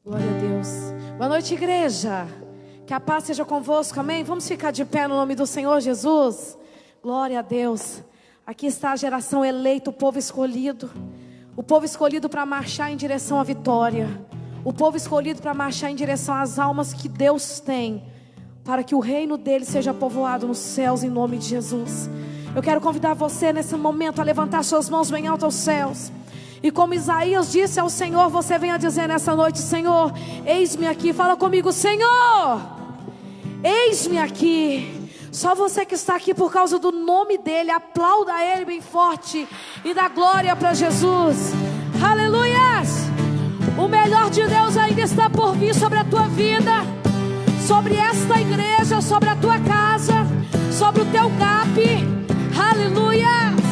Glória a Deus. Boa noite, igreja. Que a paz seja convosco, amém? Vamos ficar de pé no nome do Senhor Jesus. Glória a Deus. Aqui está a geração eleita, o povo escolhido. O povo escolhido para marchar em direção à vitória. O povo escolhido para marchar em direção às almas que Deus tem, para que o reino dele seja povoado nos céus, em nome de Jesus. Eu quero convidar você nesse momento a levantar suas mãos bem alto aos céus. E como Isaías disse ao Senhor, você venha dizer nessa noite: Senhor, eis-me aqui. Fala comigo: Senhor, eis-me aqui. Só você que está aqui por causa do nome dele, aplauda ele bem forte e dá glória para Jesus. Aleluias! O melhor de Deus ainda está por vir sobre a tua vida, sobre esta igreja, sobre a tua casa, sobre o teu GAP. Aleluias!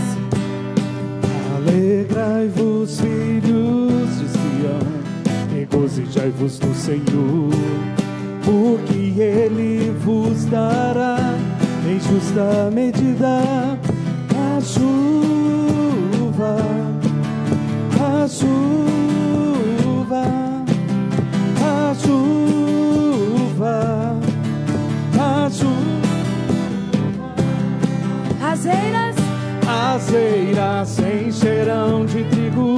Alegrai-vos, filhos de Sião, regozijai-vos no Senhor, porque Ele vos dará em justa medida a chuva, a chuva, a chuva, a chuva. As eiras se encherão de trigo,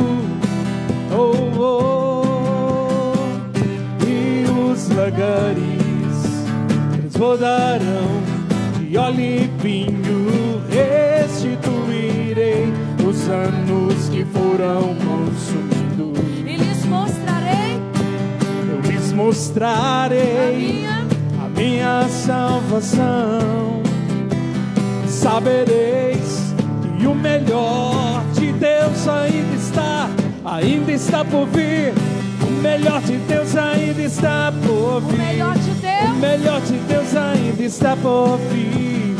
oh, oh, e os lagares transbordarão de óleo e vinho. Restituirei os anos que foram consumidos. E lhes mostrarei, eu lhes mostrarei a minha salvação. Sabereis que o melhor de Deus ainda está por vir. O melhor de Deus ainda está por vir. o melhor de Deus, O melhor de Deus ainda está por vir.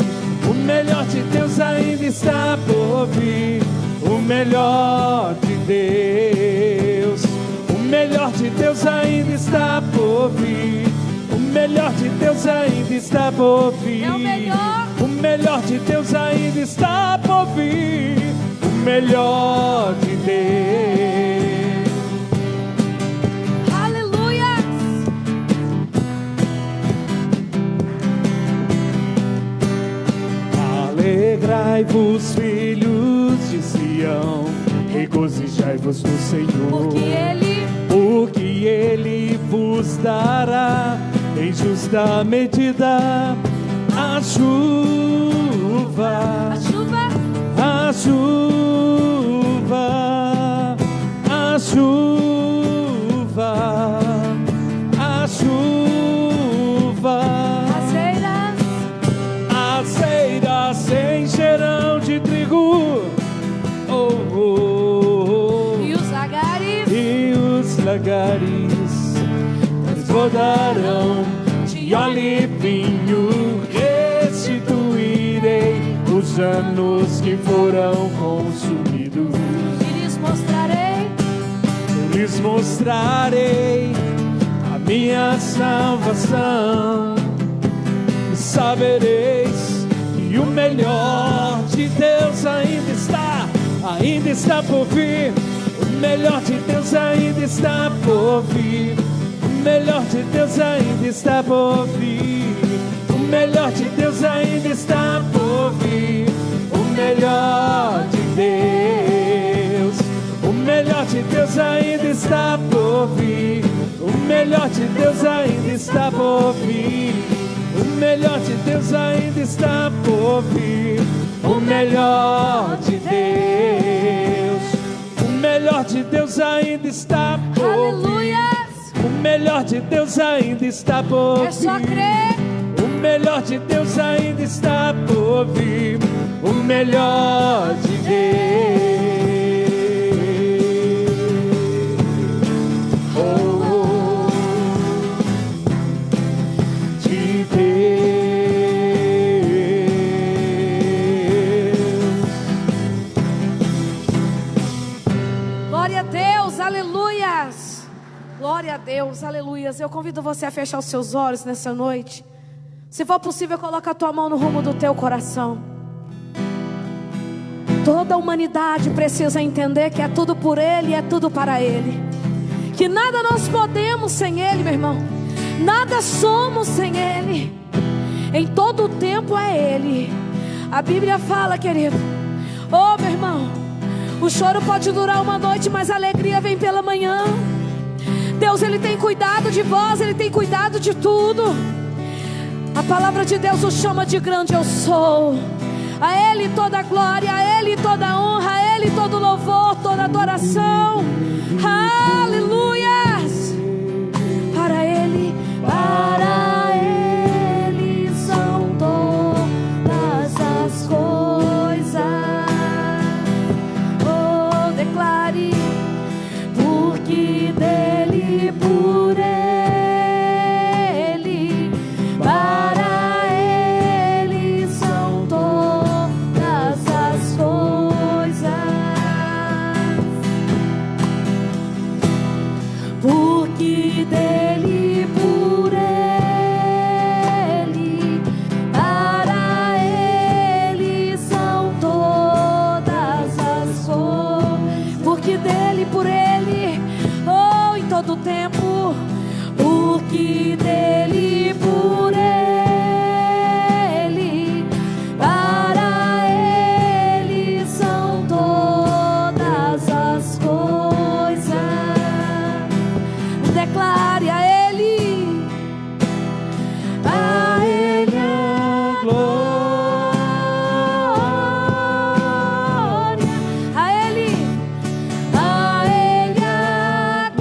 O melhor de Deus ainda está por vir. O melhor de Deus, o melhor de Deus ainda está por vir. O melhor de Deus ainda está por vir. é o melhor. O melhor de Deus ainda está por vir. O melhor de Deus. Aleluia! Alegrai-vos, filhos de Sião, regozijai-vos no Senhor, porque Ele vos dará em justa medida a chuva, A chuva, a chuva, a chuva, a chuva. As eiras se encherão de trigo, oh, oh, oh. e os lagares, E os lagares transbordarão de óleo e vinho. Restituirei os anos que foram consumidos. e lhes mostrarei, Eu lhes mostrarei a minha salvação. E sabereis que o melhor de Deus ainda está por vir. O melhor de Deus ainda está por vir. O melhor de Deus ainda está por vir. O melhor de Deus ainda está por vir. O melhor de Deus, o melhor de Deus ainda está por vir. O melhor de Deus ainda está por vir. O melhor de Deus ainda está por vir. O melhor de Deus, o melhor de Deus ainda está por vir. aleluias, O melhor de Deus ainda está por é só vir. crer, O melhor de Deus ainda está por vir. O melhor de Deus. Oh, oh, de Deus. glória a Deus, aleluias, glória a Deus, aleluias. Eu convido você a fechar os seus olhos nessa noite. Se for possível, coloca a tua mão no rumo do teu coração. Toda a humanidade precisa entender que é tudo por Ele e é tudo para Ele. que nada nós podemos sem Ele, meu irmão. Nada somos sem Ele. Em todo o tempo é Ele. A Bíblia fala, querido, oh meu irmão, o choro pode durar uma noite, mas a alegria vem pela manhã. Deus, Ele tem cuidado de vós, Ele tem cuidado de tudo. A palavra de Deus o chama de grande eu sou. A Ele toda a glória, a Ele toda a honra, a Ele todo louvor, toda adoração. Aleluias. Para Ele são todas as coisas. Oh, declare, porque dele, por Ele, para Ele são todas as coisas. Porque dele, por Ele, para Ele são todas as coisas. Porque dele, por Ele, oh, em todo tempo. Porque dele, por Ele, para Ele são todas as coisas. Declare a Ele a glória, a Ele a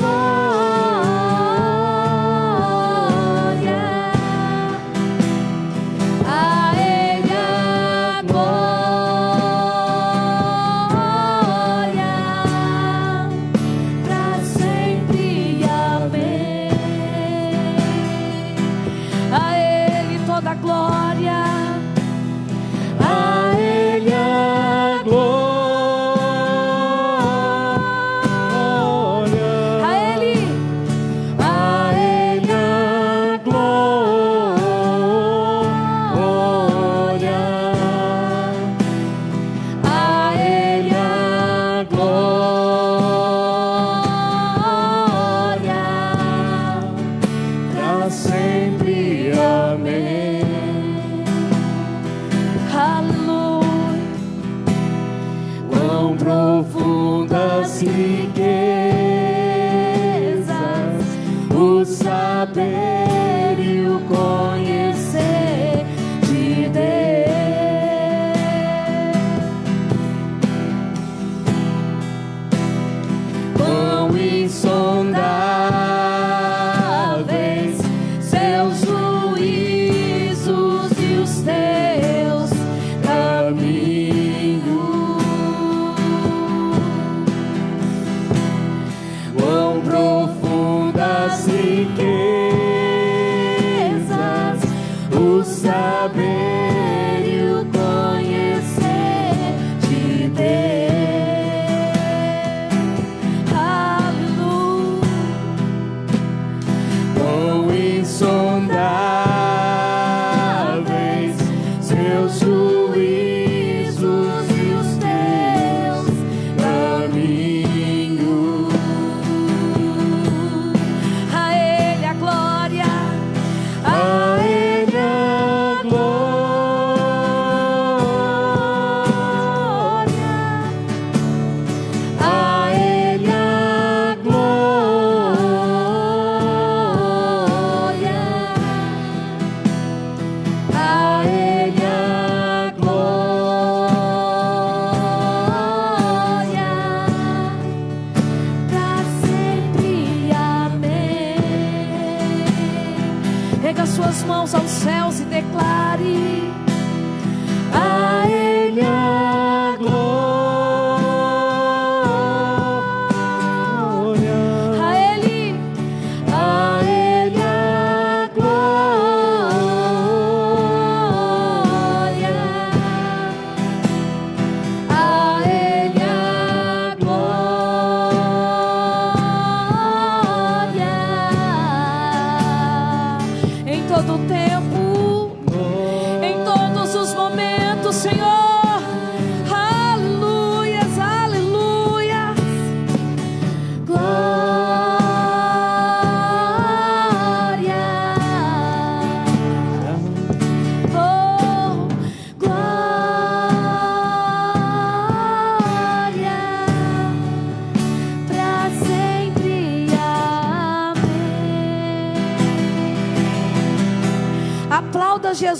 glória, a Ele a glória, pra sempre, amém. A Ele toda a glória, a Ele a glória, a Ele a Ele a glória, a Ele a glória, pra sempre, amém. aleluia. Quão profundas riquezas o saber e o conhecer de Deus. Quão insondáveis seus juízos e os teus caminhos. Quão profundas riquezas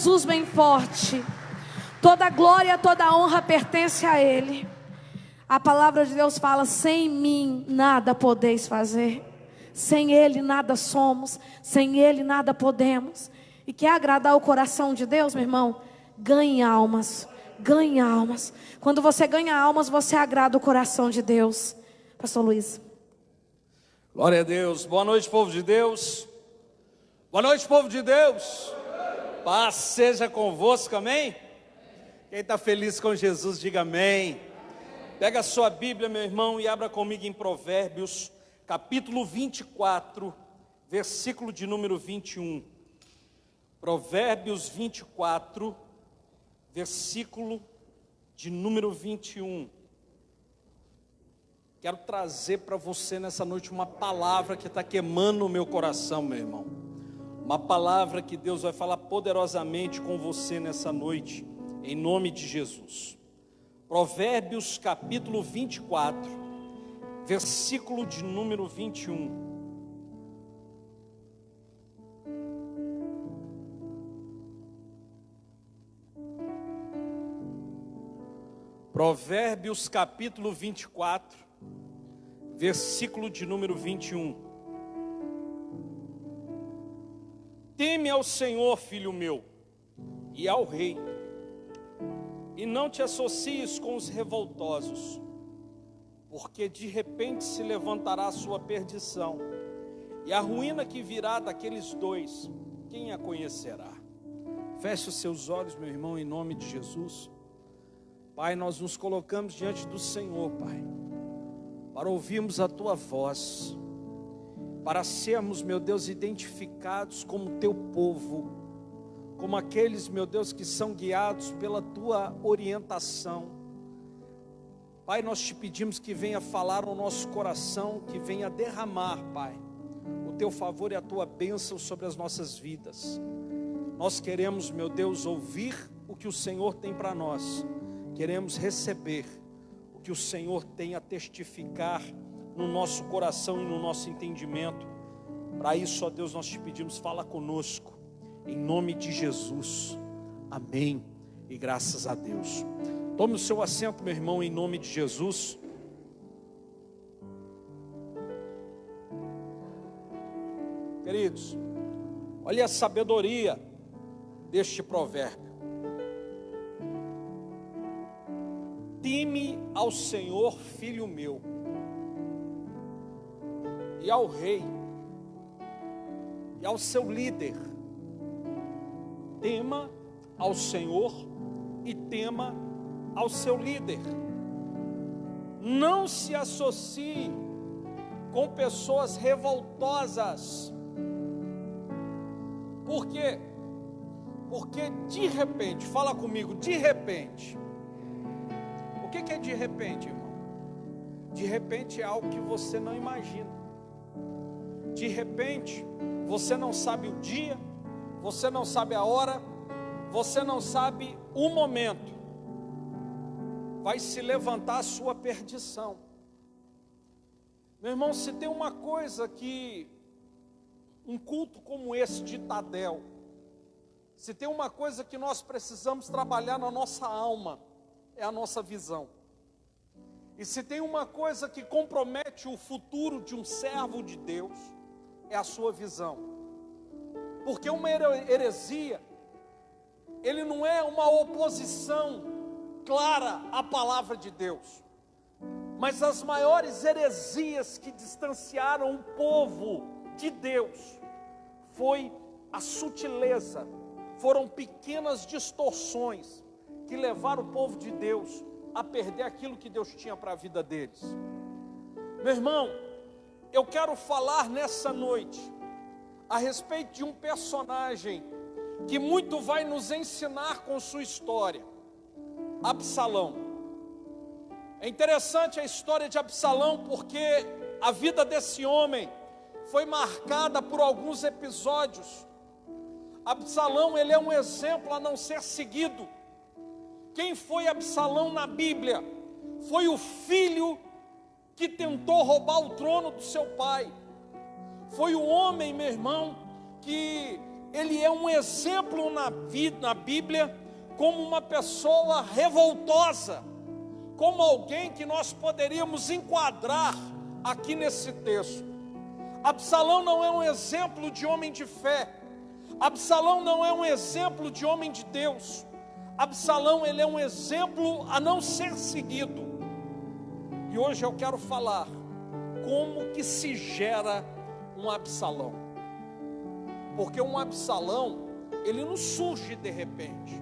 Jesus bem forte. Toda glória, toda honra pertence a Ele. A palavra de Deus fala: sem mim nada podeis fazer. Sem Ele nada somos, sem Ele nada podemos. E quer agradar o coração de Deus, meu irmão? Ganhe almas, ganhe almas. Quando você ganha almas, você agrada o coração de Deus. Pastor Luiz. Glória a Deus. Boa noite, povo de Deus. Boa noite, povo de Deus. Paz seja convosco, amém? Quem está feliz com Jesus, diga amém. Pega a sua Bíblia, meu irmão, e abra comigo em Provérbios, capítulo 24, versículo de número 21. Provérbios 24, versículo de número 21. Quero trazer para você nessa noite uma palavra que está queimando o meu coração, meu irmão. Uma palavra que Deus vai falar poderosamente com você nessa noite, em nome de Jesus. Provérbios capítulo 24, versículo de número 21. Provérbios capítulo 24, versículo de número 21. Teme ao Senhor, filho meu, e ao rei, e não te associes com os revoltosos, porque de repente se levantará a sua perdição, e a ruína que virá daqueles dois, quem a conhecerá? Feche os seus olhos, meu irmão, em nome de Jesus. Pai, nós nos colocamos diante do Senhor, Pai, para ouvirmos a Tua voz, para sermos, meu Deus, identificados como Teu povo, como aqueles, meu Deus, que são guiados pela Tua orientação. Pai, nós te pedimos que venha falar ao nosso coração, que venha derramar, Pai, o Teu favor e a Tua bênção sobre as nossas vidas. Nós queremos, meu Deus, ouvir o que o Senhor tem para nós. Queremos receber o que o Senhor tem a testificar no nosso coração e no nosso entendimento. Para isso, ó Deus, nós te pedimos, fala conosco, em nome de Jesus, amém, e graças a Deus. Tome o seu assento, meu irmão, em nome de Jesus. Queridos, olha a sabedoria deste provérbio. Teme ao Senhor, filho meu, e ao rei, e ao seu líder. Tema ao Senhor e tema ao seu líder. Não se associe com pessoas revoltosas. Por quê? Porque de repente, fala comigo, de repente. O que é de repente, irmão? De repente é algo que você não imagina. De repente, você não sabe o dia, você não sabe a hora, você não sabe o momento. Vai se levantar a sua perdição. Meu irmão, se tem uma coisa que um culto como esse de Tadel, se tem uma coisa que nós precisamos trabalhar na nossa alma, é a nossa visão. E se tem uma coisa que compromete o futuro de um servo de Deus, é a sua visão. Porque uma heresia, ele não é uma oposição clara à palavra de Deus. Mas as maiores heresias que distanciaram o povo de Deus foi a sutileza, foram pequenas distorções que levaram o povo de Deus a perder aquilo que Deus tinha para a vida deles. Meu irmão, eu quero falar nessa noite a respeito de um personagem que muito vai nos ensinar com sua história, Absalão. É interessante a história de Absalão porque a vida desse homem foi marcada por alguns episódios. Absalão, ele é um exemplo a não ser seguido. Quem foi Absalão na Bíblia? Foi o filho que tentou roubar o trono do seu pai. Foi o homem, meu irmão, que ele é um exemplo na Bíblia como uma pessoa revoltosa, como alguém que nós poderíamos enquadrar aqui nesse texto. Absalão não é um exemplo de homem de fé. Absalão não é um exemplo de homem de Deus. Absalão, ele é um exemplo a não ser seguido. E hoje eu quero falar como que se gera um Absalão. Porque um Absalão, ele não surge de repente.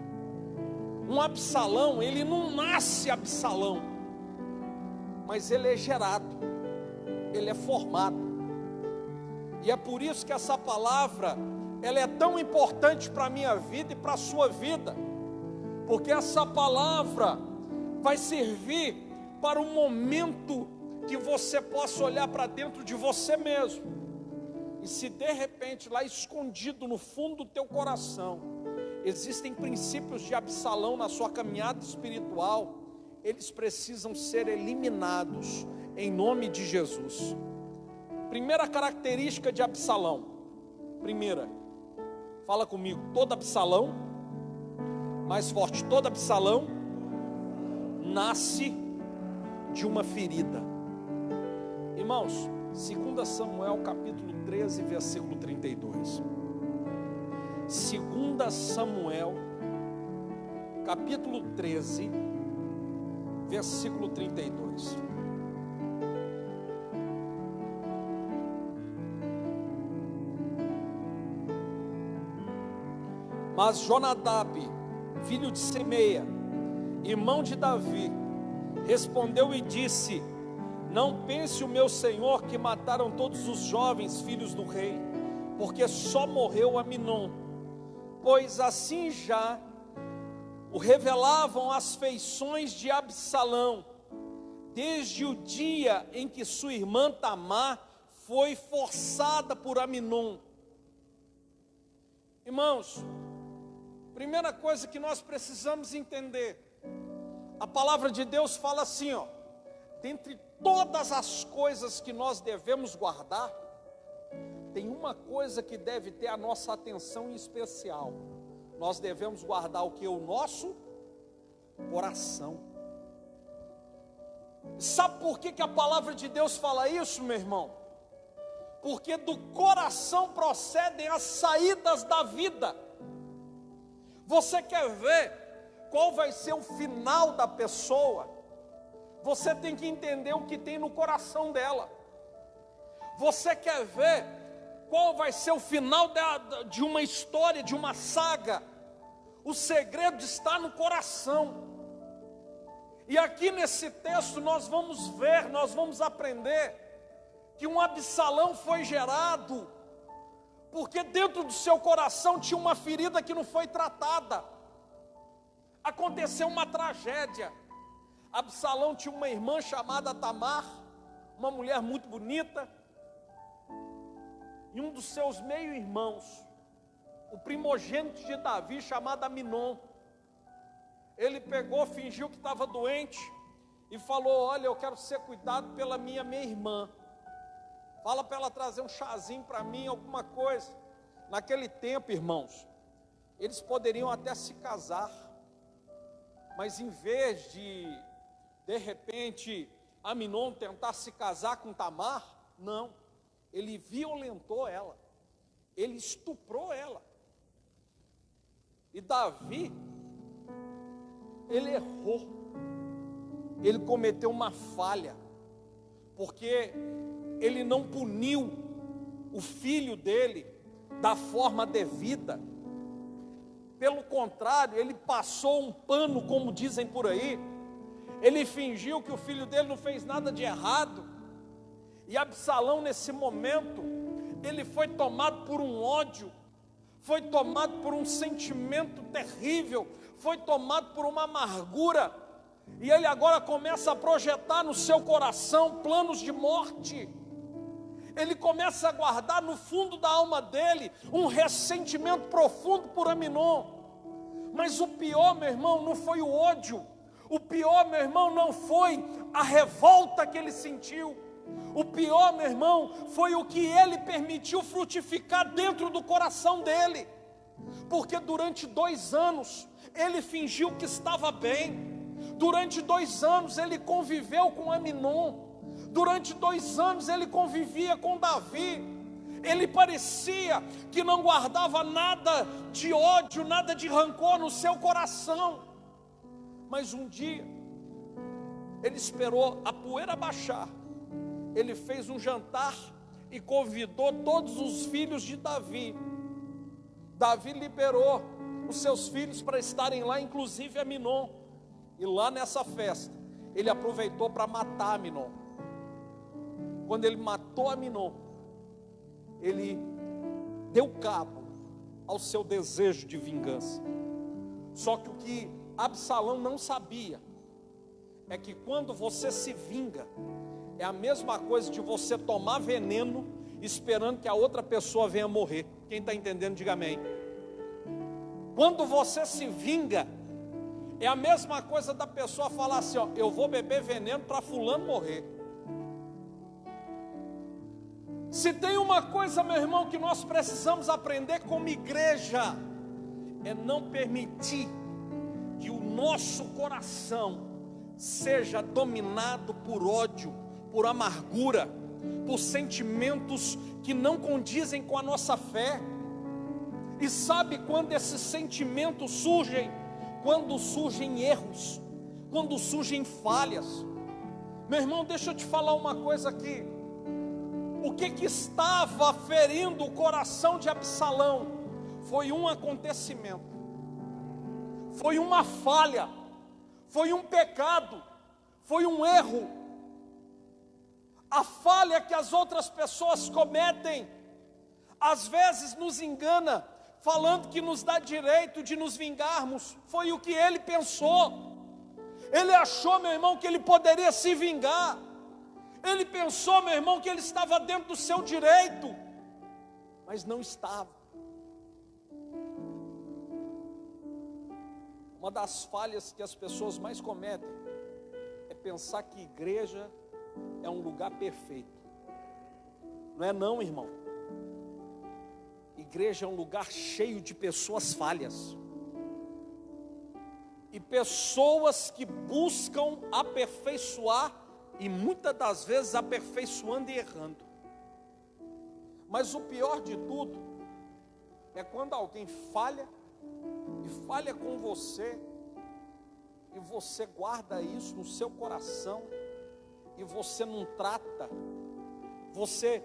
Um Absalão, ele não nasce Absalão, mas ele é gerado, ele é formado. E é por isso que essa palavra, ela é tão importante para a minha vida e para a sua vida, porque essa palavra vai servir para um momento que você possa olhar para dentro de você mesmo, e se de repente lá escondido no fundo do teu coração existem princípios de Absalão na sua caminhada espiritual, eles precisam ser eliminados em nome de Jesus. Primeira característica de Absalão. Primeira, fala comigo, todo Absalão, mais forte, todo Absalão nasce de uma ferida. Irmãos, 2 Samuel capítulo 13, versículo 32. 2 Samuel capítulo 13, versículo 32. Mas Jonadab, filho de Semeia, irmão de Davi, respondeu e disse: não pense o meu senhor que mataram todos os jovens filhos do rei, porque só morreu Aminon, pois assim já o revelavam as feições de Absalão, desde o dia em que sua irmã Tamar foi forçada por Aminon. Irmãos, primeira coisa que nós precisamos entender, a palavra de Deus fala assim, ó: dentre todas as coisas que nós devemos guardar, tem uma coisa que deve ter a nossa atenção em especial. Nós devemos guardar o que? O nosso coração. Sabe por que a palavra de Deus fala isso, meu irmão? Porque do coração procedem as saídas da vida. Você quer ver qual vai ser o final da pessoa? Você tem que entender o que tem no coração dela. Você quer ver qual vai ser o final de uma história, de uma saga? O segredo está no coração. E aqui nesse texto nós vamos ver, nós vamos aprender que um Absalão foi gerado porque dentro do seu coração tinha uma ferida que não foi tratada. Aconteceu uma tragédia. Absalão tinha uma irmã chamada Tamar, uma mulher muito bonita, e um dos seus meio-irmãos, o primogênito de Davi, chamado Aminon, ele pegou, fingiu que estava doente e falou: olha, eu quero ser cuidado pela minha irmã, fala para ela trazer um chazinho para mim, alguma coisa. Naquele tempo, irmãos, eles poderiam até se casar, mas em vez de repente, Aminon tentar se casar com Tamar, não, ele violentou ela, ele estuprou ela. E Davi, ele errou, ele cometeu uma falha, porque ele não puniu o filho dele da forma devida. Pelo contrário, ele passou um pano, como dizem por aí. Ele fingiu que o filho dele não fez nada de errado. E Absalão, nesse momento, ele foi tomado por um ódio, foi tomado por um sentimento terrível, foi tomado por uma amargura, e ele agora começa a projetar no seu coração planos de morte. Ele começa a guardar no fundo da alma dele um ressentimento profundo por Aminon. Mas o pior, meu irmão, não foi o ódio. O pior, meu irmão, não foi a revolta que ele sentiu. O pior, meu irmão, foi o que ele permitiu frutificar dentro do coração dele. porque durante 2 anos ele fingiu que estava bem. Durante 2 anos ele conviveu com Aminon. Durante 2 anos ele convivia com Davi. Ele parecia que não guardava nada de ódio, nada de rancor no seu coração. Mas um dia, ele esperou a poeira baixar. Ele fez um jantar e convidou todos os filhos de Davi. Davi liberou os seus filhos para estarem lá, inclusive Aminon. E lá nessa festa, ele aproveitou para matar Aminon. Quando ele matou Aminon, ele deu cabo ao seu desejo de vingança. Só que o que Absalão não sabia é que quando você se vinga, é a mesma coisa de você tomar veneno esperando que a outra pessoa venha morrer. Quem está entendendo, diga amém. Quando você se vinga, é a mesma coisa da pessoa falar assim, ó, eu vou beber veneno para fulano morrer. Se tem uma coisa, meu irmão, que nós precisamos aprender como igreja, é não permitir que o nosso coração seja dominado por ódio, por amargura, por sentimentos que não condizem com a nossa fé. E sabe quando esses sentimentos surgem? Quando surgem erros, quando surgem falhas. Meu irmão, deixa eu te falar uma coisa aqui. O que estava ferindo o coração de Absalão foi um acontecimento, foi uma falha, foi um pecado, foi um erro. A falha que as outras pessoas cometem, às vezes nos engana, falando que nos dá direito de nos vingarmos. Foi o que ele pensou. Ele achou, meu irmão, que ele poderia se vingar. Ele pensou, meu irmão, que ele estava dentro do seu direito, mas não estava. Uma das falhas que as pessoas mais cometem é pensar que igreja é um lugar perfeito. Não é não, irmão. Igreja é um lugar cheio de pessoas falhas. E pessoas que buscam aperfeiçoar, e muitas das vezes aperfeiçoando e errando. Mas o pior de tudo é quando alguém falha, e falha com você, e você guarda isso no seu coração, e você não trata, você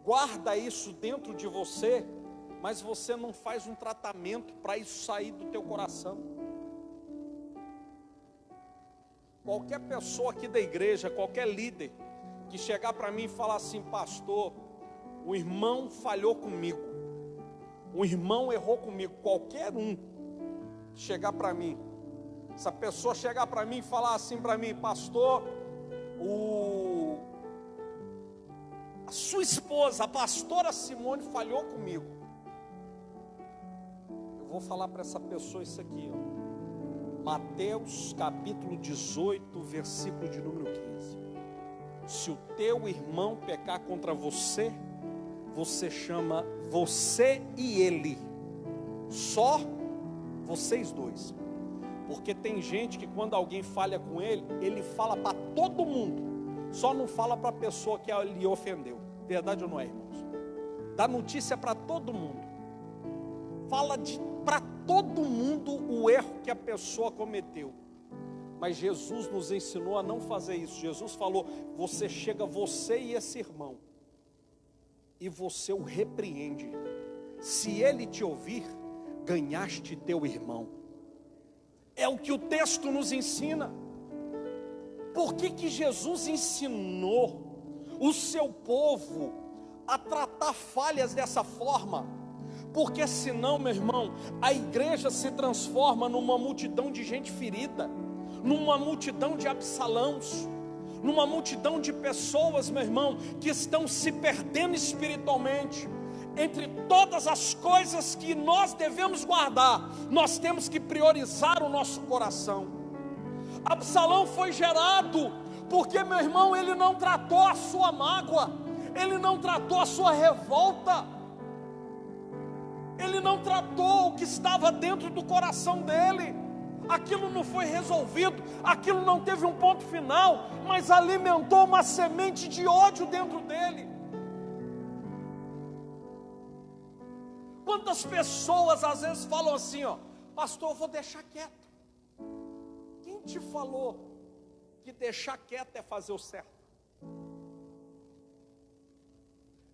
guarda isso dentro de você, mas você não faz um tratamento para isso sair do teu coração. Qualquer pessoa aqui da igreja, qualquer líder que chegar para mim e falar assim, pastor, o irmão falhou comigo, o irmão errou comigo, qualquer um chegar para mim, essa pessoa chegar para mim e falar assim para mim, pastor, a sua esposa, a pastora Simone falhou comigo, eu vou falar para essa pessoa isso aqui, ó. Mateus capítulo 18, versículo de número 15. Se o teu irmão pecar contra você, você chama você e ele, só vocês dois. Porque tem gente que quando alguém falha com ele, ele fala para todo mundo, só não fala para a pessoa que lhe ofendeu. Verdade ou não é, irmãos? Dá notícia para todo mundo, fala para todo mundo o erro que a pessoa cometeu. Mas Jesus nos ensinou a não fazer isso. Jesus falou, você chega, você e esse irmão, e você o repreende. Se ele te ouvir, ganhaste teu irmão. É o que o texto nos ensina. Por que Jesus ensinou o seu povo a tratar falhas dessa forma? Porque senão, meu irmão, a igreja se transforma numa multidão de gente ferida, numa multidão de Absalãos, numa multidão de pessoas, meu irmão, que estão se perdendo espiritualmente. Entre todas as coisas que nós devemos guardar, nós temos que priorizar o nosso coração. Absalão foi gerado porque, meu irmão, ele não tratou a sua mágoa, ele não tratou a sua revolta. Ele não tratou o que estava dentro do coração dele. Aquilo não foi resolvido, aquilo não teve um ponto final, mas alimentou uma semente de ódio dentro dele. Quantas pessoas às vezes falam assim, ó, pastor, eu vou deixar quieto. Quem te falou que deixar quieto é fazer o certo?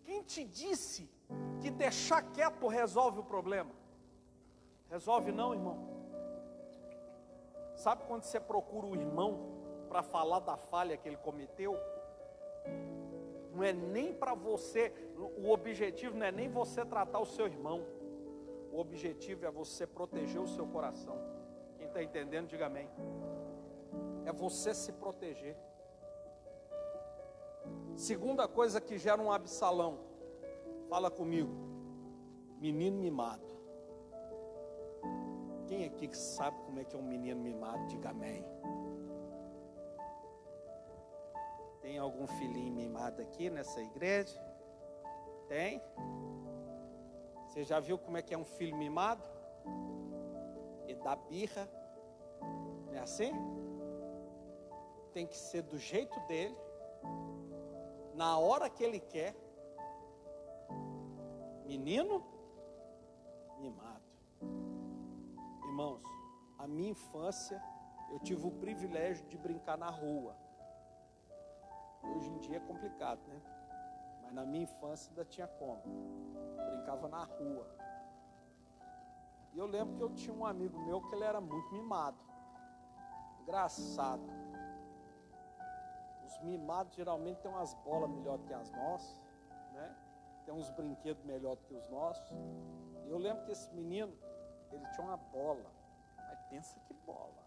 Quem te disse que deixar quieto resolve o problema? Resolve não, irmão. Sabe quando você procura o irmão para falar da falha que ele cometeu? Não é nem para você, o objetivo não é nem você tratar o seu irmão. O objetivo é você proteger o seu coração. Quem está entendendo, diga amém. É você se proteger. Segunda coisa que gera um Absalão. Fala comigo. Menino mimado. Quem aqui que sabe como é que é um menino mimado? Diga amém. Tem algum filhinho mimado aqui nessa igreja? Tem? Você já viu como é que é um filho mimado? Ele dá birra. Não é assim? Tem que ser do jeito dele, na hora que ele quer. Menino mimado. Irmãos, a minha infância, eu tive o privilégio de brincar na rua. Hoje em dia é complicado, né? Mas na minha infância ainda tinha como. Brincava na rua. E eu lembro que eu tinha um amigo meu que ele era muito mimado. Engraçado. Os mimados geralmente têm umas bolas melhor que as nossas, né? Tem uns brinquedos melhor do que os nossos. E eu lembro que esse menino, ele tinha uma bola. Mas pensa que bola.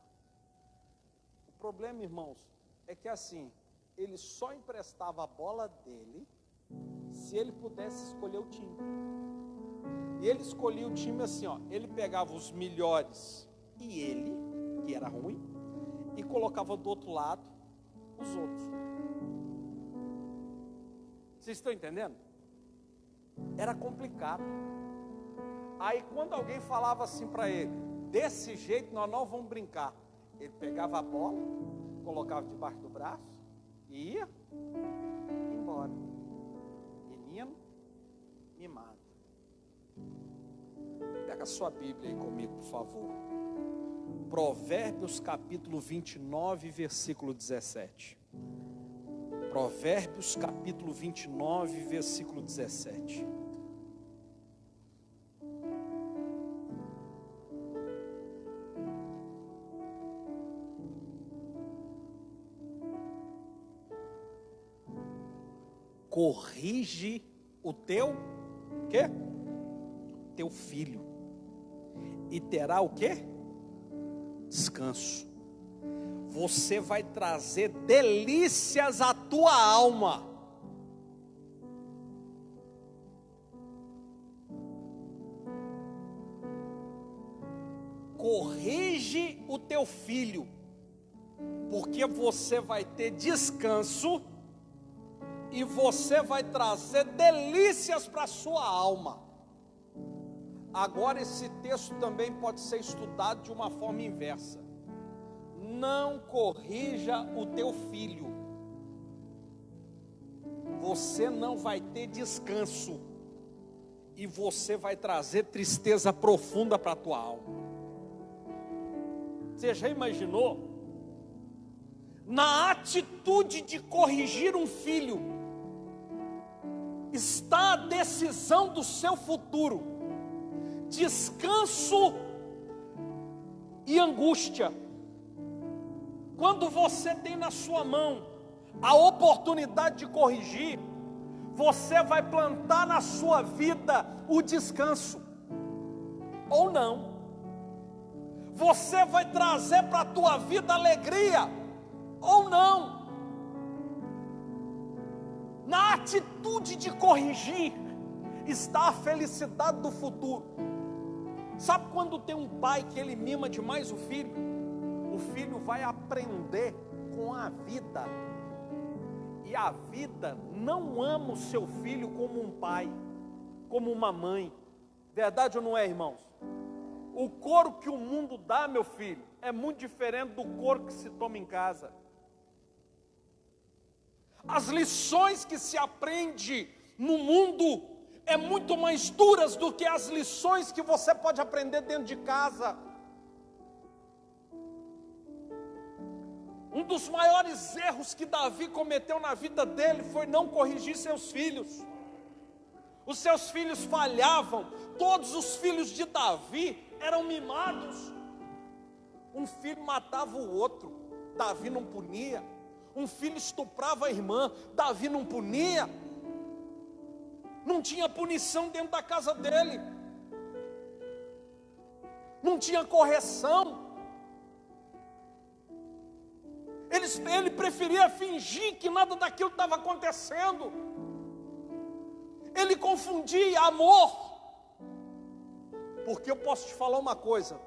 O problema, irmãos, é que assim, ele só emprestava a bola dele se ele pudesse escolher o time. E ele escolhia o time assim, ó. Ele pegava os melhores e ele, que era ruim, e colocava do outro lado os outros. Vocês estão entendendo? Era complicado. Aí quando alguém falava assim para ele, desse jeito nós não vamos brincar, ele pegava a bola, colocava debaixo do braço e ia embora. Menino mimado. Pega a sua Bíblia aí comigo, por favor. Provérbios capítulo 29, versículo 17. Provérbios capítulo 29, versículo 17. Corrige o teu quê? Teu filho, e terá o quê? Descanso. Você vai trazer delícias à tua alma. Corrige o teu filho, porque você vai ter descanso e você vai trazer delícias para a sua alma. Agora esse texto também pode ser estudado de uma forma inversa. Não corrija o teu filho. Você não vai ter descanso e você vai trazer tristeza profunda para a tua alma. Você já imaginou? Na atitude de corrigir um filho está a decisão do seu futuro, descanso e angústia. Quando você tem na sua mão a oportunidade de corrigir, você vai plantar na sua vida o descanso, ou não. Você vai trazer para a tua vida alegria, ou não. Na atitude de corrigir está a felicidade do futuro. Sabe quando tem um pai que ele mima demais o filho? O filho vai aprender com a vida. E a vida não ama o seu filho como um pai, como uma mãe. Verdade ou não é, irmãos? O couro que o mundo dá, meu filho, é muito diferente do couro que se toma em casa. As lições que se aprende no mundo é muito mais duras do que as lições que você pode aprender dentro de casa. Um dos maiores erros que Davi cometeu na vida dele foi não corrigir seus filhos. Os seus filhos falhavam. Todos os filhos de Davi eram mimados. Um filho matava o outro, Davi não punia. Um filho estuprava a irmã, Davi não punia. Não tinha punição dentro da casa dele. Não tinha correção. Ele preferia fingir que nada daquilo estava acontecendo. Ele confundia amor. Porque eu posso te falar uma coisa: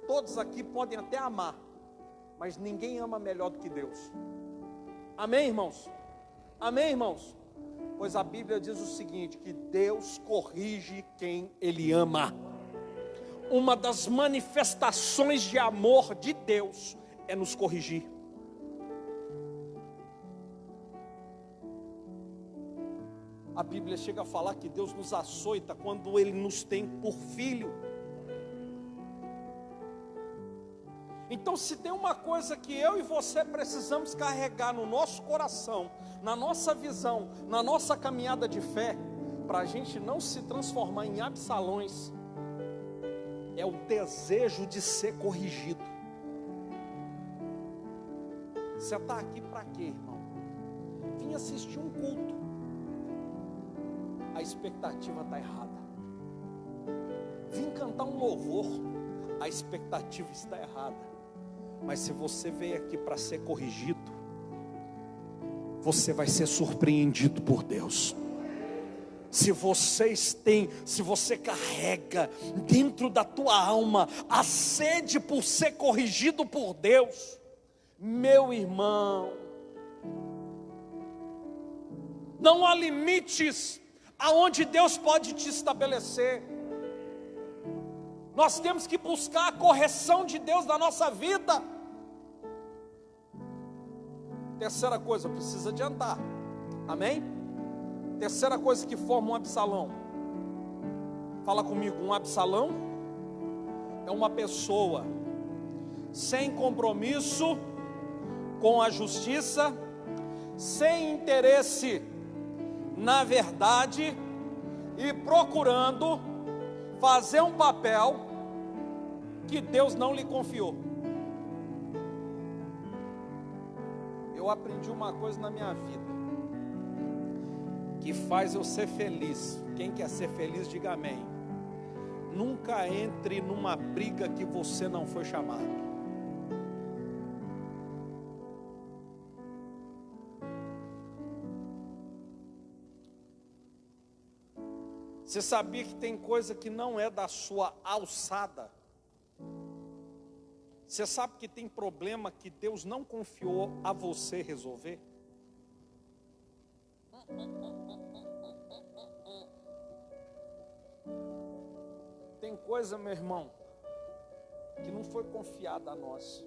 todos aqui podem até amar, mas ninguém ama melhor do que Deus. Amém, irmãos? Amém, irmãos? Pois a Bíblia diz o seguinte, que Deus corrige quem Ele ama. Uma das manifestações de amor de Deus é nos corrigir. A Bíblia chega a falar que Deus nos açoita quando Ele nos tem por filho. Então, se tem uma coisa que eu e você precisamos carregar no nosso coração, na nossa visão, na nossa caminhada de fé, para a gente não se transformar em Absalões, é o desejo de ser corrigido. Você está aqui para quê, irmão? Vim assistir um culto. A expectativa está errada. Vim cantar um louvor. A expectativa está errada. Mas se você veio aqui para ser corrigido, você vai ser surpreendido por Deus. Se você carrega dentro da tua alma a sede por ser corrigido por Deus, meu irmão, não há limites aonde Deus pode te estabelecer. Nós temos que buscar a correção de Deus na nossa vida. Terceira coisa, precisa de andar. Amém? Terceira coisa que forma um Absalão. Fala comigo, um Absalão é uma pessoa sem compromisso com a justiça, sem interesse na verdade e procurando fazer um papel que Deus não lhe confiou. Eu aprendi uma coisa na minha vida que faz eu ser feliz. Quem quer ser feliz, diga amém. Nunca entre numa briga que você não foi chamado. Você sabia que tem coisa que não é da sua alçada? Você sabe que tem problema que Deus não confiou a você resolver? Tem coisa, meu irmão, que não foi confiada a nós.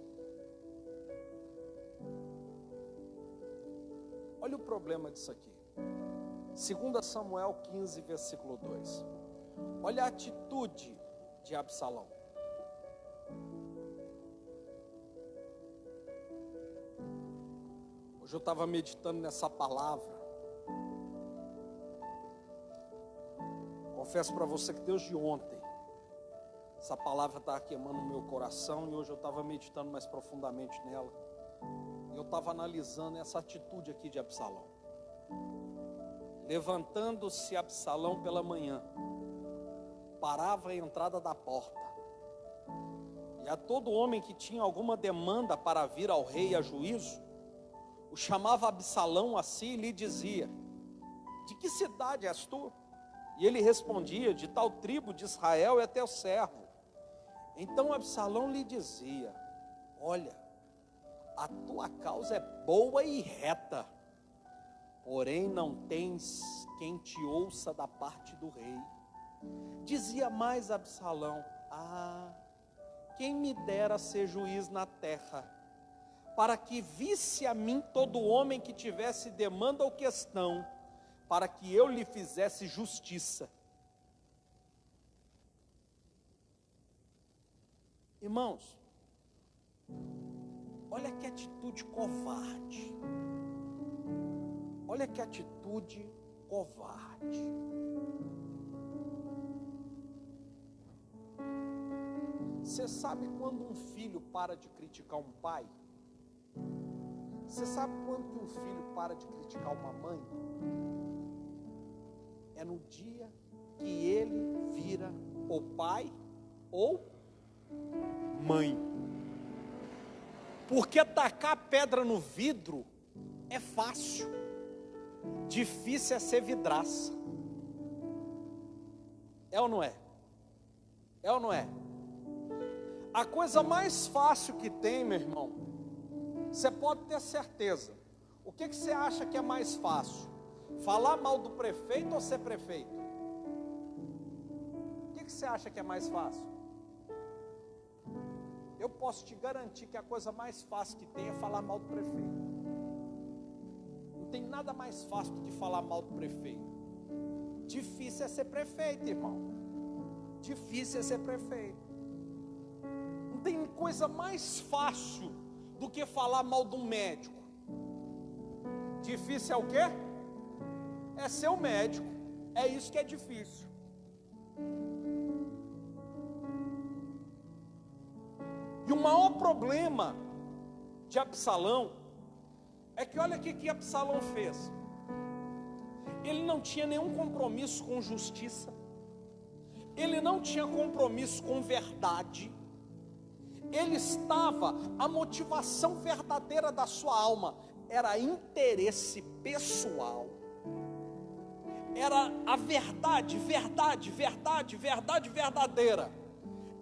Olha o problema disso aqui. 2 Samuel 15, versículo 2. Olha a atitude de Absalão. Hoje eu estava meditando nessa palavra. Confesso para você que desde ontem essa palavra estava queimando o meu coração, e hoje eu estava meditando mais profundamente nela. E eu estava analisando essa atitude aqui de Absalão. Levantando-se Absalão pela manhã, parava à entrada da porta, e a todo homem que tinha alguma demanda para vir ao rei a juízo, o chamava Absalão a si e lhe dizia: de que cidade és tu? E ele respondia: de tal tribo de Israel é teu servo. Então Absalão lhe dizia: olha, a tua causa é boa e reta, porém não tens quem te ouça da parte do rei. Dizia mais Absalão: ah, quem me dera ser juiz na terra, para que visse a mim todo homem que tivesse demanda ou questão, para que eu lhe fizesse justiça. Irmãos, olha que atitude covarde. Olha que atitude covarde. Você sabe quando um filho para de criticar um pai? Você sabe quando que um filho para de criticar uma mãe? É no dia que ele vira ou pai ou mãe. Porque tacar pedra no vidro é fácil, difícil é ser vidraça. É ou não é? É ou não é? A coisa mais fácil que tem, meu irmão, você pode ter certeza. O que você acha que é mais fácil? Falar mal do prefeito ou ser prefeito? O que você acha que é mais fácil? Eu posso te garantir que a coisa mais fácil que tem é falar mal do prefeito. Não tem nada mais fácil do que falar mal do prefeito. Difícil é ser prefeito, irmão. Difícil é ser prefeito. Não tem coisa mais fácil do que falar mal de um médico. Difícil é o quê? É ser o médico. É isso que é difícil. E o maior problema de Absalão é que olha o que Absalão fez. Ele não tinha nenhum compromisso com justiça. Ele não tinha compromisso com verdade. Ele estava, a motivação verdadeira da sua alma era interesse pessoal. Era a verdade verdadeira.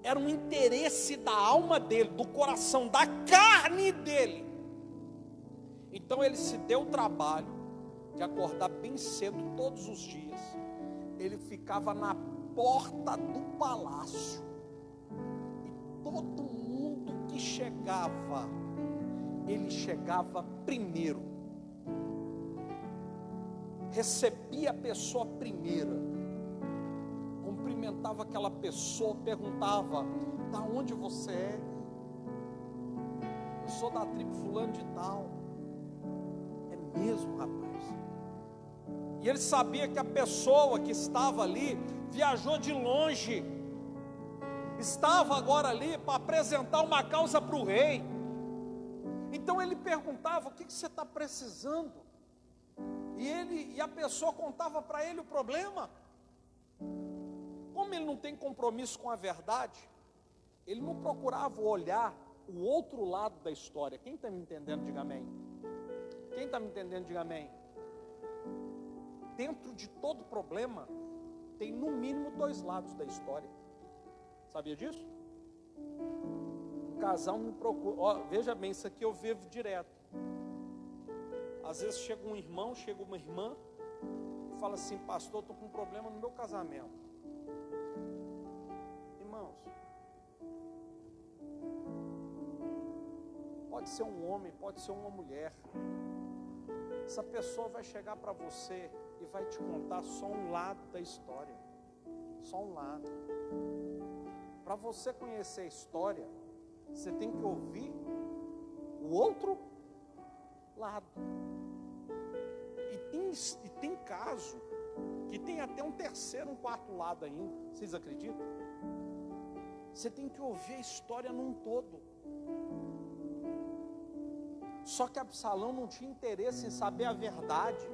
Era um interesse da alma dele, do coração, da carne dele. Então ele se deu o trabalho de acordar bem cedo todos os dias. Ele ficava na porta do palácio. E todo mundo que chegava, ele chegava primeiro. Recebia a pessoa primeira. Cumprimentava aquela pessoa, perguntava: da onde você é? Eu sou da tribo fulano de tal. É mesmo, rapaz? E ele sabia que a pessoa que estava ali viajou de longe, estava agora ali para apresentar uma causa para o rei. Então ele perguntava: o que você está precisando? E a pessoa contava para ele o problema. Como ele não tem compromisso com a verdade, ele não procurava olhar o outro lado da história. Quem está me entendendo, diga amém. Quem está me entendendo, diga amém. Dentro de todo problema, tem no mínimo dois lados da história. Sabia disso? Um casal me procura. Ó, veja bem, isso aqui eu vivo direto. Às vezes chega um irmão, chega uma irmã, e fala assim: pastor, estou com um problema no meu casamento. Irmãos, pode ser um homem, pode ser uma mulher. Essa pessoa vai chegar para você e vai te contar só um lado da história. Só um lado. Para você conhecer a história, você tem que ouvir o outro lado. E tem caso que tem até um terceiro, um quarto lado ainda. Vocês acreditam? Você tem que ouvir a história num todo. Só que Absalão não tinha interesse em saber a verdade.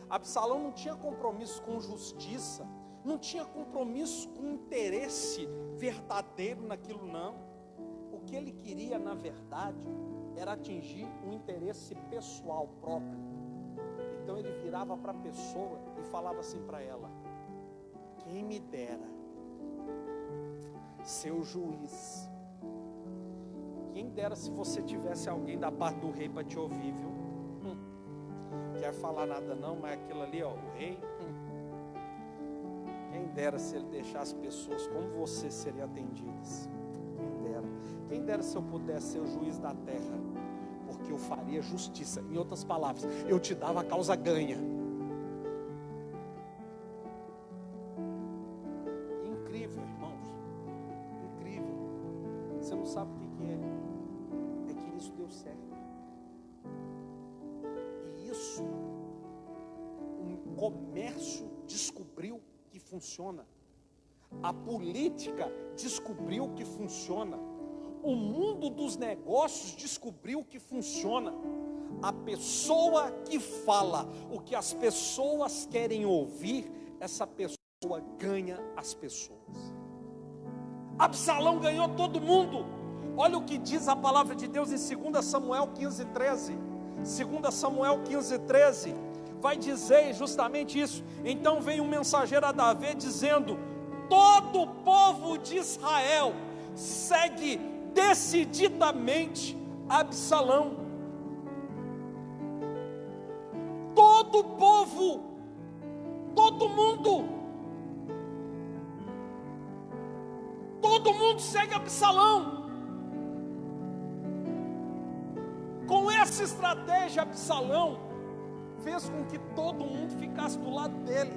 Absalão não tinha compromisso com justiça. Não tinha compromisso com interesse verdadeiro naquilo, não. O que ele queria, na verdade, era atingir um interesse pessoal próprio. Então ele virava para a pessoa e falava assim para ela: quem me dera ser o juiz. Quem dera se você tivesse alguém da parte do rei para te ouvir, viu? Quer falar nada não, mas aquilo ali, ó, o rei. Quem dera se ele deixasse pessoas como você serem atendidas. Quem dera. Quem dera se eu pudesse ser o juiz da terra, porque eu faria justiça. Em outras palavras, eu te dava a causa ganha. Incrível, irmãos. Incrível. Você não sabe o que é. É que isso deu certo. E isso, o comércio descobriu que funciona. A política descobriu que funciona. O mundo dos negócios descobriu que funciona. A pessoa que fala o que as pessoas querem ouvir, essa pessoa ganha as pessoas. Absalão ganhou todo mundo. Olha o que diz a palavra de Deus em 2 Samuel 15:13. 2 Samuel 15:13 vai dizer justamente isso. Então veio um mensageiro a Davi dizendo: todo o povo de Israel segue decididamente Absalão. Todo o povo, todo mundo segue Absalão. Com essa estratégia, Absalão fez com que todo mundo ficasse do lado dele.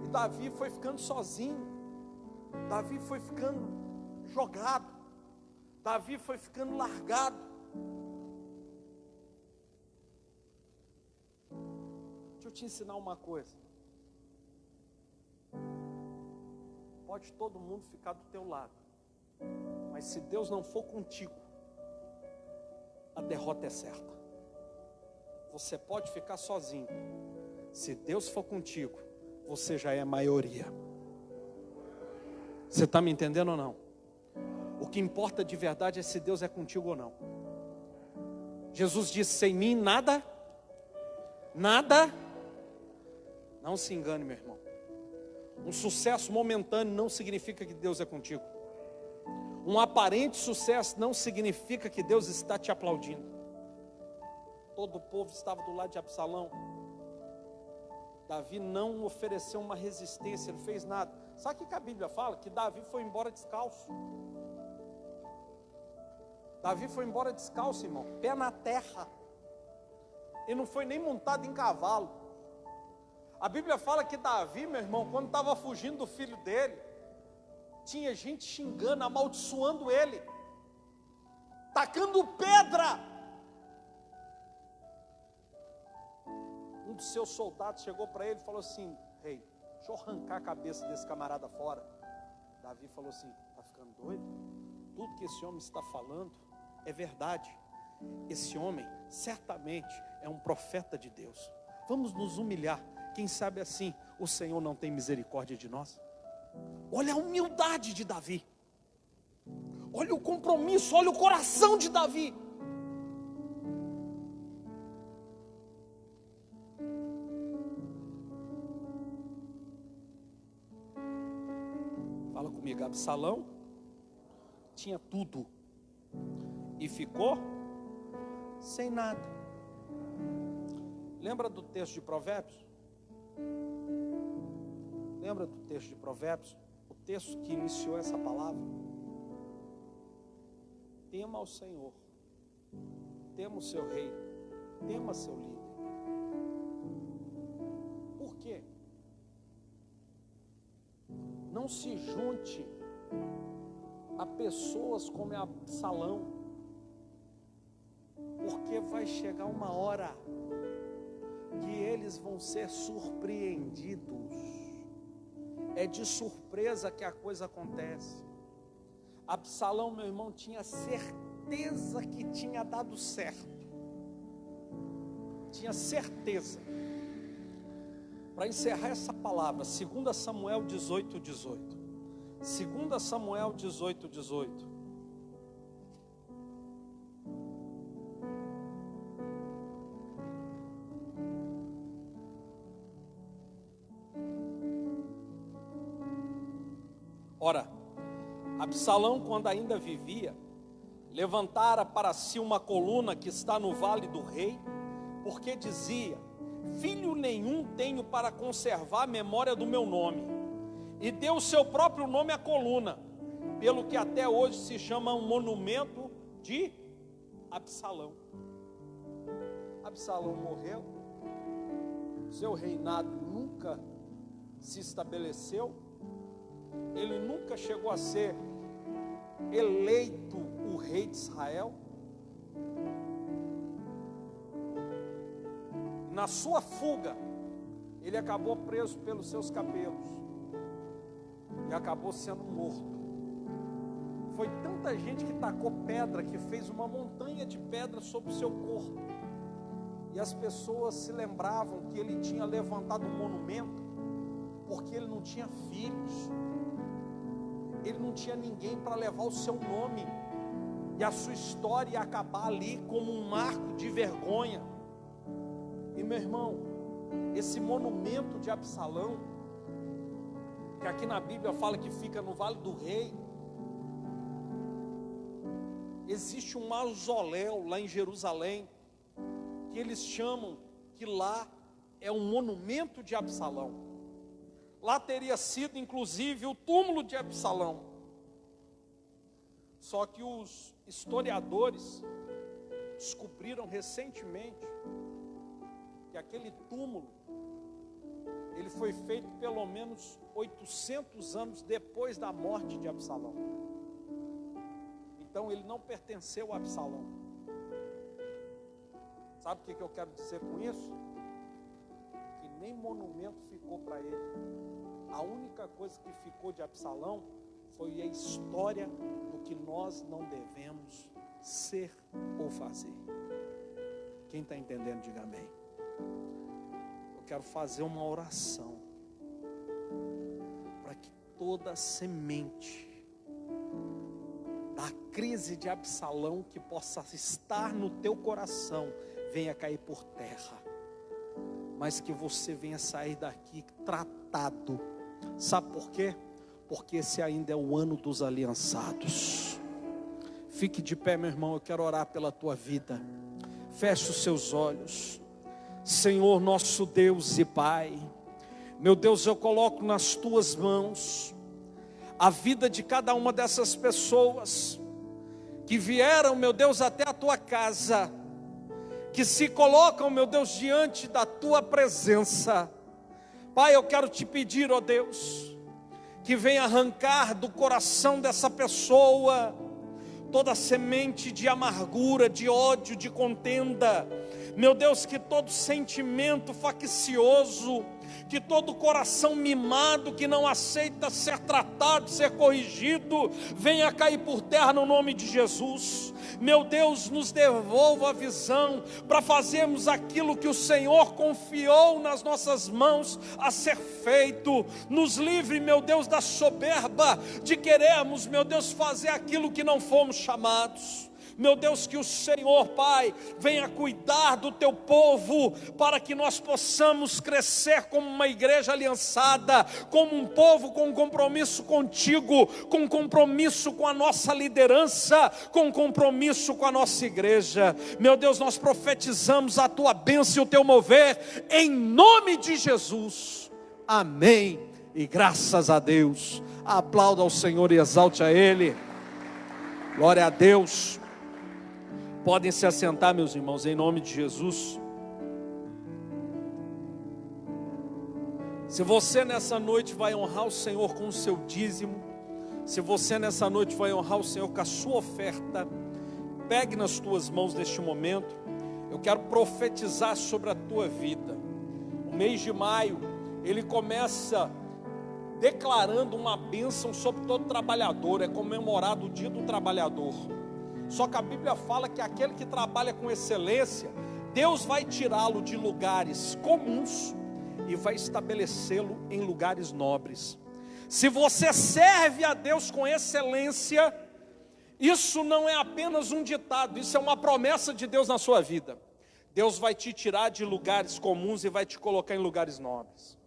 E Davi foi ficando sozinho. Davi foi ficando jogado. Davi foi ficando largado. Deixa eu te ensinar uma coisa. Pode todo mundo ficar do teu lado, mas se Deus não for contigo, a derrota é certa. Você pode ficar sozinho, se Deus for contigo, você já é maioria. Você está me entendendo ou não? O que importa de verdade é se Deus é contigo ou não. Jesus disse: sem mim nada. Não se engane, meu irmão. Um sucesso momentâneo não significa que Deus é contigo. Um aparente sucesso não significa que Deus está te aplaudindo. Todo o povo estava do lado de Absalão. Davi não ofereceu uma resistência, não fez nada. Sabe o que a Bíblia fala? Que Davi foi embora descalço. Davi foi embora descalço, irmão, pé na terra. Ele não foi nem montado em cavalo. A Bíblia fala que Davi, meu irmão, quando estava fugindo do filho dele, tinha gente xingando, amaldiçoando ele, tacando pedra. Um dos seus soldados chegou para ele e falou assim: rei, deixa eu arrancar a cabeça desse camarada fora. Davi falou assim: está ficando doido? Tudo que esse homem está falando é verdade. Esse homem certamente é um profeta de Deus. Vamos nos humilhar. Quem sabe assim o Senhor não tem misericórdia de nós. Olha a humildade de Davi. Olha o compromisso, olha o coração de Davi. Fala comigo. Absalão tinha tudo e ficou sem nada. Lembra do texto de Provérbios? Lembra do texto de Provérbios? O texto que iniciou essa palavra. Tema ao Senhor, tema o seu rei, tema seu líder. Por quê? Não se junte a pessoas como Absalão, porque vai chegar uma hora que eles vão ser surpreendidos. É de surpresa que a coisa acontece. Absalão, meu irmão, tinha certeza que tinha dado certo. Tinha certeza. Para encerrar essa palavra, 2 Samuel 18:18. 2 Samuel 18:18. Ora, Absalão, quando ainda vivia, levantara para si uma coluna que está no vale do rei, porque dizia: filho nenhum tenho para conservar a memória do meu nome. E deu o seu próprio nome à coluna, pelo que até hoje se chama um monumento de Absalão. Absalão morreu, seu reinado nunca se estabeleceu, ele nunca chegou a ser eleito o rei de Israel. Na sua fuga, ele acabou preso pelos seus cabelos e acabou sendo morto. Foi tanta gente que tacou pedra, que fez uma montanha de pedra sobre o seu corpo, e as pessoas se lembravam que ele tinha levantado um monumento porque ele não tinha filhos, ele não tinha ninguém para levar o seu nome, e a sua história ia acabar ali como um marco de vergonha. E meu irmão, esse monumento de Absalão, que aqui na Bíblia fala que fica no Vale do Rei, existe um mausoléu lá em Jerusalém, que eles chamam que lá é um monumento de Absalão. Lá teria sido inclusive o túmulo de Absalão. Só que os historiadores descobriram recentemente que aquele túmulo, ele foi feito pelo menos 800 anos depois da morte de Absalão. Então ele não pertenceu a Absalão. Sabe o que eu quero dizer com isso? Que nem monumento ficou para ele. A única coisa que ficou de Absalão foi a história do que nós não devemos ser ou fazer. Quem está entendendo, diga amém. Eu quero fazer uma oração para que toda semente da crise de Absalão que possa estar no teu coração venha cair por terra, mas que você venha sair daqui tratado. Sabe por quê? Porque esse ainda é o ano dos aliançados. Fique de pé, meu irmão, eu quero orar pela tua vida. Feche os seus olhos. Senhor nosso Deus e Pai, meu Deus, eu coloco nas tuas mãos a vida de cada uma dessas pessoas que vieram, meu Deus, até a tua casa, que se colocam, meu Deus, diante da tua presença. Pai, eu quero te pedir, ó Deus, que venha arrancar do coração dessa pessoa toda semente de amargura, de ódio, de contenda. Meu Deus, que todo sentimento faccioso, que todo coração mimado, que não aceita ser tratado, ser corrigido, venha cair por terra no nome de Jesus. Meu Deus, nos devolva a visão para fazermos aquilo que o Senhor confiou nas nossas mãos a ser feito. Nos livre, meu Deus, da soberba de querermos, meu Deus, fazer aquilo que não fomos chamados. Meu Deus, que o Senhor, Pai, venha cuidar do teu povo, para que nós possamos crescer como uma igreja aliançada, como um povo com compromisso contigo, com compromisso com a nossa liderança, com compromisso com a nossa igreja. Meu Deus, nós profetizamos a tua bênção e o teu mover, em nome de Jesus, amém, e graças a Deus. Aplauda ao Senhor e exalte a Ele. Glória a Deus. Podem se assentar, meus irmãos, em nome de Jesus. Se você nessa noite vai honrar o Senhor com o seu dízimo, se você nessa noite vai honrar o Senhor com a sua oferta, pegue nas tuas mãos neste momento. Eu quero profetizar sobre a tua vida. O mês de maio, ele começa declarando uma bênção sobre todo trabalhador. É comemorado o dia do trabalhador. Só que a Bíblia fala que aquele que trabalha com excelência, Deus vai tirá-lo de lugares comuns e vai estabelecê-lo em lugares nobres. Se você serve a Deus com excelência, isso não é apenas um ditado, isso é uma promessa de Deus na sua vida. Deus vai te tirar de lugares comuns e vai te colocar em lugares nobres.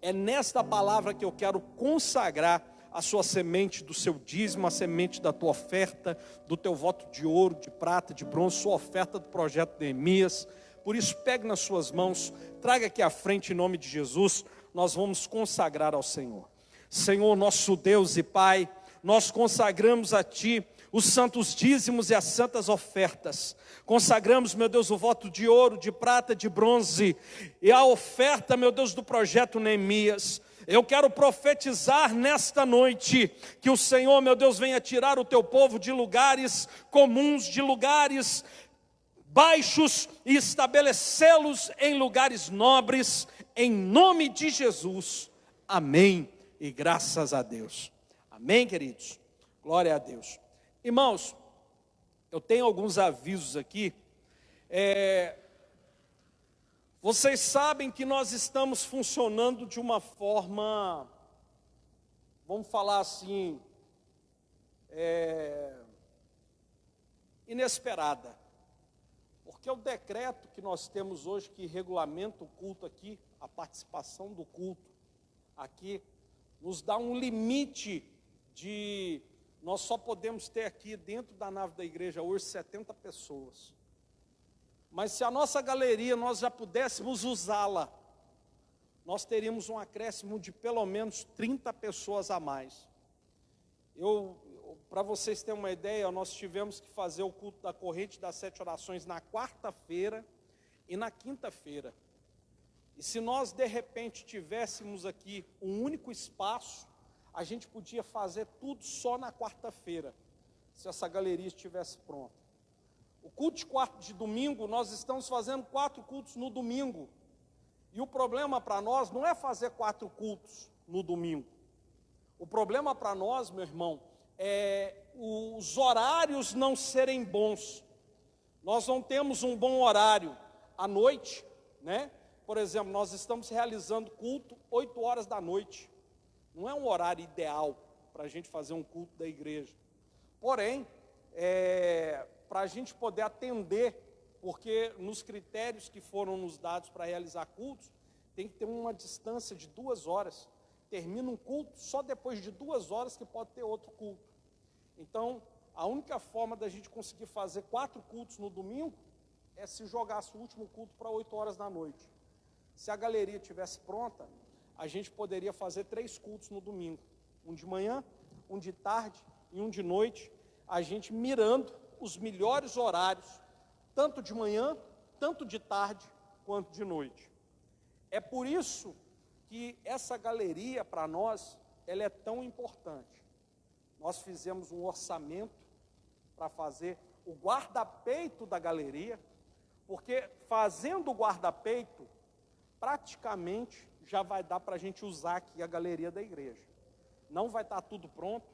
É nesta palavra que eu quero consagrar a sua semente do seu dízimo, a semente da tua oferta, do teu voto de ouro, de prata, de bronze, sua oferta do projeto Neemias, Por isso, pegue nas suas mãos, traga aqui à frente em nome de Jesus, nós vamos consagrar ao Senhor. Senhor, nosso Deus e Pai, nós consagramos a Ti os santos dízimos e as santas ofertas. Consagramos, meu Deus, o voto de ouro, de prata, de bronze, e a oferta, meu Deus, do projeto Neemias. Eu quero profetizar nesta noite, que o Senhor, meu Deus, venha tirar o teu povo de lugares comuns, de lugares baixos, e estabelecê-los em lugares nobres, em nome de Jesus. Amém, e graças a Deus. Amém, queridos? Glória a Deus. Irmãos, eu tenho alguns avisos aqui. Vocês sabem que nós estamos funcionando de uma forma, vamos falar assim, inesperada. Porque o decreto que nós temos hoje, que regulamenta o culto aqui, a participação do culto aqui, nos dá um limite de... Nós só podemos ter aqui dentro da nave da igreja hoje 70 pessoas. Mas se a nossa galeria nós já pudéssemos usá-la, nós teríamos um acréscimo de pelo menos 30 pessoas a mais. Para vocês terem uma ideia, nós tivemos que fazer o culto da corrente das 7 orações na quarta-feira e na quinta-feira. E se nós de repente tivéssemos aqui um único espaço, a gente podia fazer tudo só na quarta-feira, se essa galeria estivesse pronta. O culto de domingo, nós estamos fazendo 4 cultos no domingo. E o problema para nós não é fazer 4 cultos no domingo. O problema para nós, meu irmão, é os horários não serem bons. Nós não temos um bom horário à noite, né? Por exemplo, nós estamos realizando culto 8 horas da noite. Não é um horário ideal para a gente fazer um culto da igreja. Porém, para a gente poder atender, porque nos critérios que foram nos dados para realizar cultos, tem que ter uma distância de 2 horas. Termina um culto, só depois de 2 horas que pode ter outro culto. Então, a única forma da gente conseguir fazer 4 cultos no domingo é se jogasse o último culto para 8 horas da noite. Se a galeria estivesse pronta, a gente poderia fazer 3 cultos no domingo. Um de manhã, um de tarde e um de noite. A gente mirando os melhores horários, tanto de manhã, tanto de tarde, quanto de noite. É por isso que essa galeria, para nós, ela é tão importante. Nós fizemos um orçamento para fazer o guarda-peito da galeria, porque fazendo o guarda-peito, praticamente já vai dar para a gente usar aqui a galeria da igreja. Não vai estar tudo pronto,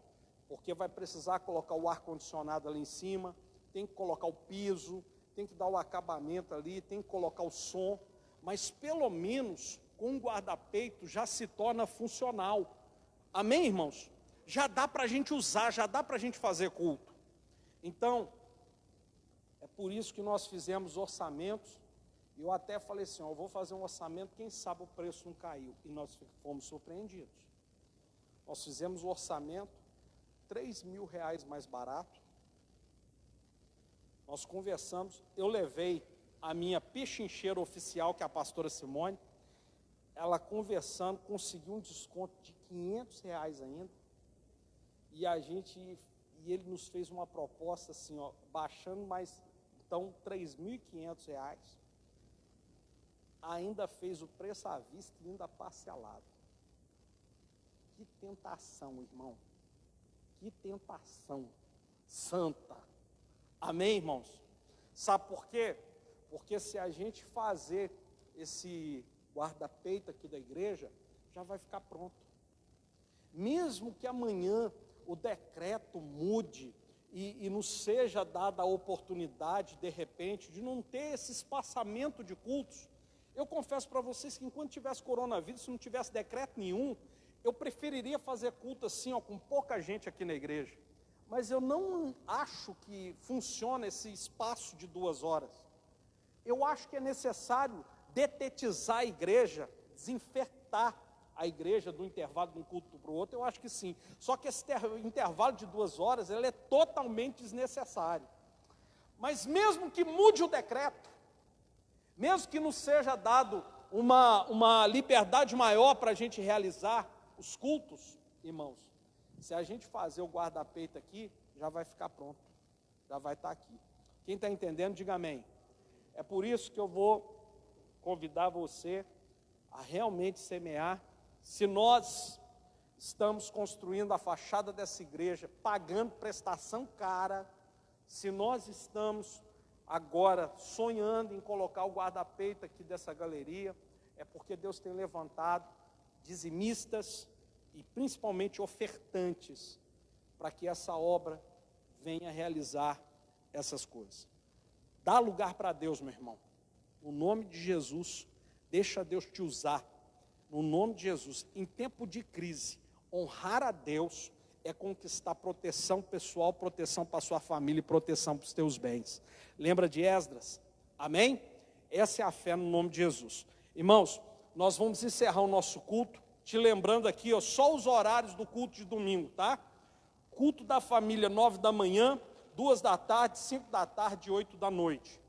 porque vai precisar colocar o ar-condicionado ali em cima, tem que colocar o piso, tem que dar o acabamento ali, tem que colocar o som, mas pelo menos com o guarda-peito já se torna funcional. Amém, irmãos? Já dá para a gente usar, já dá para a gente fazer culto. Então, é por isso que nós fizemos orçamentos. Eu até falei assim, eu vou fazer um orçamento, quem sabe o preço não caiu. E nós fomos surpreendidos. Nós fizemos o orçamento, R$3.000 mais barato. Nós conversamos, eu levei a minha pichincheira oficial, que é a pastora Simone. Ela conversando, conseguiu um desconto de R$500 ainda. E ele nos fez uma proposta assim, baixando mais, então, R$3.500. Ainda fez o preço à vista e ainda parcelado. Que tentação, irmão. Que tentação santa. Amém, irmãos? Sabe por quê? Porque se a gente fazer esse guarda-peito aqui da igreja, já vai ficar pronto. Mesmo que amanhã o decreto mude e nos seja dada a oportunidade, de repente, de não ter esse espaçamento de cultos, eu confesso para vocês que enquanto tivesse coronavírus, se não tivesse decreto nenhum, eu preferiria fazer culto assim, com pouca gente aqui na igreja. Mas eu não acho que funciona esse espaço de 2 horas. Eu acho que é necessário detetizar a igreja, desinfectar a igreja do intervalo de um culto para o outro, eu acho que sim. Só que esse intervalo de 2 horas, ele é totalmente desnecessário. Mas mesmo que mude o decreto, mesmo que nos seja dado uma liberdade maior para a gente realizar os cultos, irmãos, se a gente fazer o guarda-peito aqui, já vai ficar pronto, já vai estar aqui. Quem está entendendo, diga amém. É por isso que eu vou convidar você a realmente semear. Se nós estamos construindo a fachada dessa igreja, pagando prestação cara, se nós estamos agora sonhando em colocar o guarda-peito aqui dessa galeria, é porque Deus tem levantado dizimistas e principalmente ofertantes para que essa obra venha realizar essas coisas. Dá lugar para Deus, meu irmão. No nome de Jesus, deixa Deus te usar. No nome de Jesus, em tempo de crise, honrar a Deus é conquistar proteção pessoal, proteção para a sua família e proteção para os teus bens. Lembra de Esdras? Amém? Essa é a fé no nome de Jesus. Irmãos, nós vamos encerrar o nosso culto, te lembrando aqui, ó, só os horários do culto de domingo, tá? Culto da família, 9 da manhã, 2 da tarde, 5 da tarde e 8 da noite.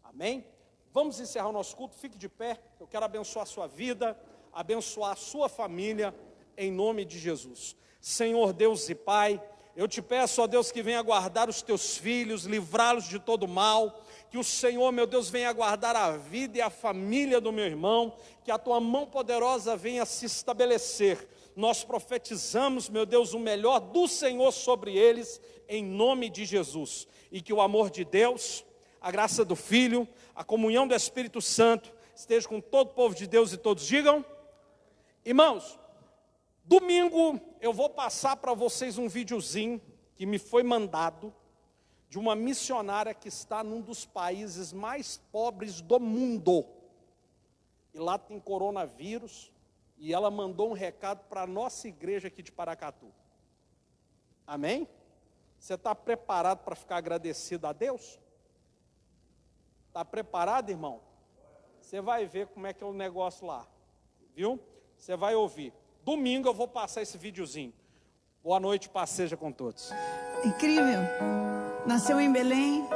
Amém? Vamos encerrar o nosso culto, fique de pé, eu quero abençoar a sua vida, abençoar a sua família, em nome de Jesus. Senhor Deus e Pai, eu te peço, ó Deus, que venha guardar os teus filhos, livrá-los de todo mal, que o Senhor, meu Deus, venha guardar a vida e a família do meu irmão, que a tua mão poderosa venha se estabelecer. Nós profetizamos, meu Deus, o melhor do Senhor sobre eles, em nome de Jesus, e que o amor de Deus, a graça do Filho, a comunhão do Espírito Santo, esteja com todo o povo de Deus e todos digam, irmãos, domingo eu vou passar para vocês um videozinho que me foi mandado de uma missionária que está num dos países mais pobres do mundo. E lá tem coronavírus e ela mandou um recado para a nossa igreja aqui de Paracatu. Amém? Você está preparado para ficar agradecido a Deus? Está preparado, irmão? Você vai ver como é que é o negócio lá, viu? Você vai ouvir. Domingo eu vou passar esse videozinho. Boa noite, paz seja com todos. Incrível. Nasceu em Belém,